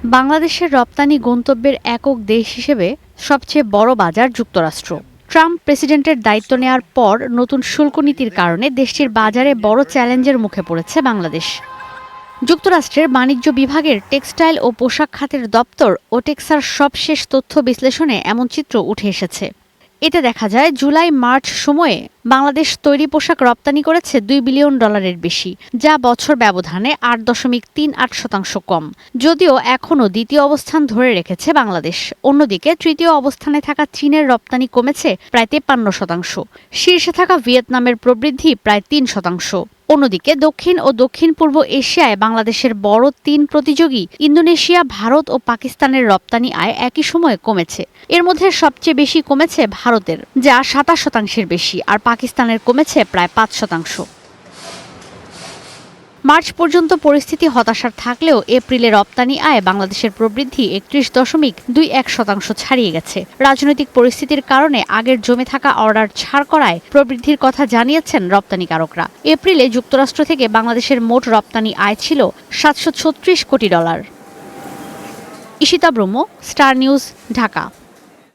বাংলাদেশের রপ্তানি গন্তব্যের একক দেশ হিসেবে সবচেয়ে বড় বাজার যুক্তরাষ্ট্র। ট্রাম্প প্রেসিডেন্টের দায়িত্ব নেওয়ার পর নতুন শুল্ক নীতির কারণে দেশটির বাজারে বড় চ্যালেঞ্জের মুখে পড়েছে বাংলাদেশ। যুক্তরাষ্ট্রের বাণিজ্য বিভাগের টেক্সটাইল ও পোশাক খাতের দপ্তর ওটেক্সার সবশেষ তথ্য বিশ্লেষণে এমন চিত্র উঠে এসেছে। এতে দেখা যায় জুলাই-মার্চ সময়ে বাংলাদেশ তৈরি পোশাক রপ্তানি করেছে $2 বিলিয়ন বেশি, যা বছর ব্যবধানে ৮.38% কম। যদিও এখনও দ্বিতীয় অবস্থান ধরে রেখেছে বাংলাদেশ। অন্যদিকে তৃতীয় অবস্থানে থাকা চীনের রপ্তানি কমেছে প্রায় 53%। শীর্ষে থাকা ভিয়েতনামের প্রবৃদ্ধি প্রায় 3%। অন্যদিকে দক্ষিণ ও দক্ষিণ-পূর্ব এশিয়ায় বাংলাদেশের বড় তিন প্রতিযোগী ইন্দোনেশিয়া, ভারত ও পাকিস্তানের রপ্তানি আয় একই সময়ে কমেছে। এর মধ্যে সবচেয়ে বেশি কমেছে ভারতের, যা 27% বেশি, আর পাকিস্তানের কমেছে প্রায় 5%। মার্চ পর্যন্ত পরিস্থিতি হতাশার থাকলেও এপ্রিলে রপ্তানি আয় বাংলাদেশের প্রবৃদ্ধি 31.21% ছাড়িয়ে গেছে। রাজনৈতিক পরিস্থিতির কারণে আগের জমে থাকা অর্ডার ছাড় করায় প্রবৃদ্ধির কথা জানিয়েছেন রপ্তানিকারকরা। এপ্রিলে যুক্তরাষ্ট্র থেকে বাংলাদেশের মোট রপ্তানি আয় ছিল $736 কোটি। ঈশিতা ব্রহ্ম, স্টার নিউজ, ঢাকা।